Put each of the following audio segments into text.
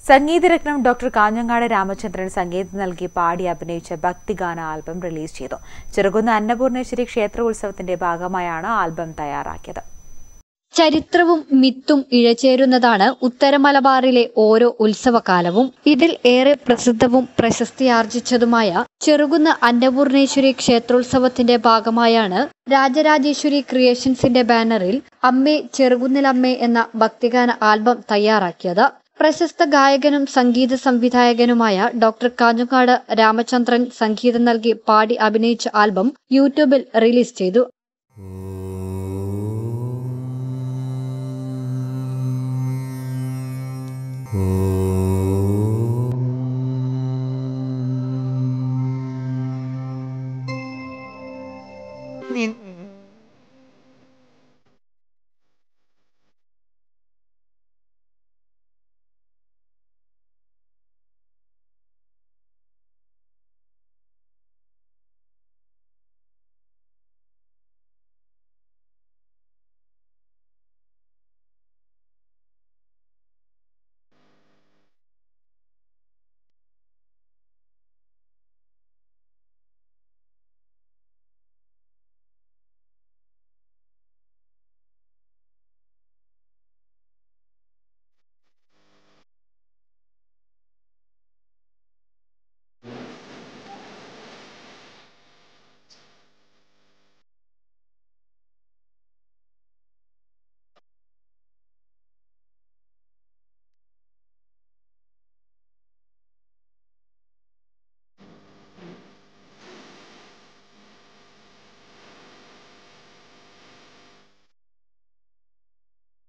സംഗീതരത്നം doctor Kanhangad Ramachandran സംഗീതം നൽകി പാടി അഭിനയിച്ച ഭക്തിഗാന ആൽബം റിലീസ് ചെയ്തു. ചെറുകുന്ന് അന്നപൂർണേശ്വരി ക്ഷേത്രോത്സവത്തിന്റെ ഭാഗമായാണ് ആൽബം തയ്യാറാക്കിയത്. ചരിത്രവും മിത്തും ഇഴചേരുന്നതാണ് ഉത്തര മലബാറിലെ ഓരോ ഉത്സവകാലവും. ഇതിൽ ഏറെ പ്രസിദ്ധവും പ്രശസ്തിയാർജിച്ചതുമായ ചെറുകുന്ന് അന്നപൂർണേശ്വരി ക്ഷേത്രോത്സവത്തിന്റെ ഭാഗമായാണ് രാജരാജേശ്വരി ക്രിയേഷൻസിന്റെ ബാനറിൽ അമ്മേ ചെറുകുന്നിലമ്മേ എന്ന ഭക്തിഗാന ആൽബം തയ്യാറാക്കിയത്. പ്രശസ്ത ഗായകനും സംഗീത സംവിധായകനുമായ ഡോക്ടർ കാഞ്ഞങ്ങാട് രാമചന്ദ്രൻ സംഗീതം നൽകി പാടി അഭിനയിച്ച ആൽബം യൂട്യൂബിൽ റിലീസ് ചെയ്തു.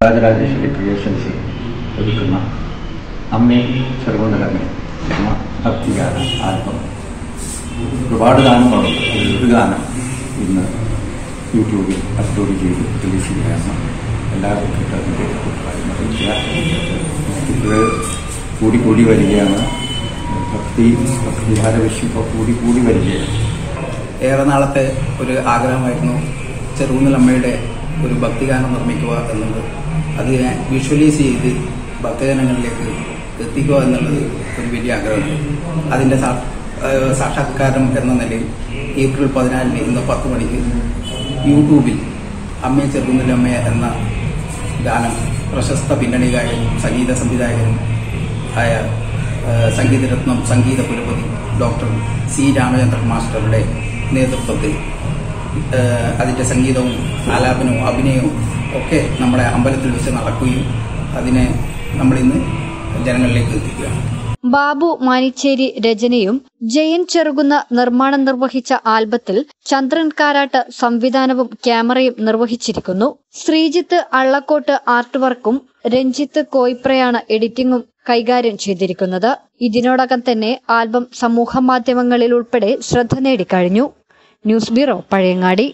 രാജരാജേശ്വരി ക്രിയേഷൻസ് ഒരുക്കുന്ന അമ്മേ ചെറുകുന്നിലമ്മേ എന്ന ഭക്തിഗാന ആൽബം. ഒരുപാട് ഗാനങ്ങളുണ്ട്. ഒരു ഗാനം ഇന്ന് യൂട്യൂബിൽ അപ്ലോഡ് ചെയ്ത് റിലീസ് ചെയ്യുകയാണ്. എല്ലാവർക്കും അതിൻ്റെ അഭിപ്രായം അറിയിക്കുക. ഇത് കൂടി വരികയാണ്. ഭക്തിഗാനവിഷയം ഇപ്പോൾ കൂടി വരികയാണ്. ഏറെ നാളത്തെ ഒരു ആഗ്രഹമായിരുന്നു ചെറുകുന്നിലമ്മയുടെ ഒരു ഭക്തിഗാനം നിർമ്മിക്കുക എന്നുള്ളത്. അതിനെ വിഷ്വലൈസ് ചെയ്ത് ഭക്തജനങ്ങളിലേക്ക് എത്തിക്കുക എന്നുള്ളത് ഒരു വലിയ ആഗ്രഹമാണ്. അതിൻ്റെ സാക്ഷാത്കാരം എന്ന നിലയിൽ ഏപ്രിൽ 14 ഇന്ന് 10 മണിക്ക് യൂട്യൂബിൽ അമ്മേ ചെറുകുന്നിലമ്മേ എന്ന ഗാനം പ്രശസ്ത പിന്നണി ഗായകനും സംഗീത സംവിധായകനും ആയ സംഗീതരത്നം സംഗീത കുലപതി ഡോക്ടർ സി രാമചന്ദ്രൻ മാസ്റ്ററുടെ നേതൃത്വത്തിൽ അതിൻ്റെ സംഗീതവും ആലാപനവും അഭിനയവും ഒക്കെ നമ്മുടെ അമ്പലത്തിൽ വെച്ച് നടക്കുകയും അതിനെ നമ്മളിന്ന് ജനങ്ങളിലേക്ക് എത്തിക്കുകയാണ്. ബാബു മാനിച്ചേരി രചനയും ജയൻ ചെറുകുന്ന നിർമ്മാണം നിർവഹിച്ച ആൽബത്തിൽ ചന്ദ്രൻ കാരാട്ട് സംവിധാനവും ക്യാമറയും നിർവഹിച്ചിരിക്കുന്നു. ശ്രീജിത്ത് അള്ളക്കോട്ട് ആർട്ട് വർക്കും രഞ്ജിത്ത് കോയിപ്രയാണ് എഡിറ്റിംഗും കൈകാര്യം ചെയ്തിരിക്കുന്നത്. ഇതിനോടകം തന്നെ ആൽബം സമൂഹ മാധ്യമങ്ങളിൽ ഉൾപ്പെടെ ശ്രദ്ധ നേടിക്കഴിഞ്ഞു. News bureau, Pazhayangadi.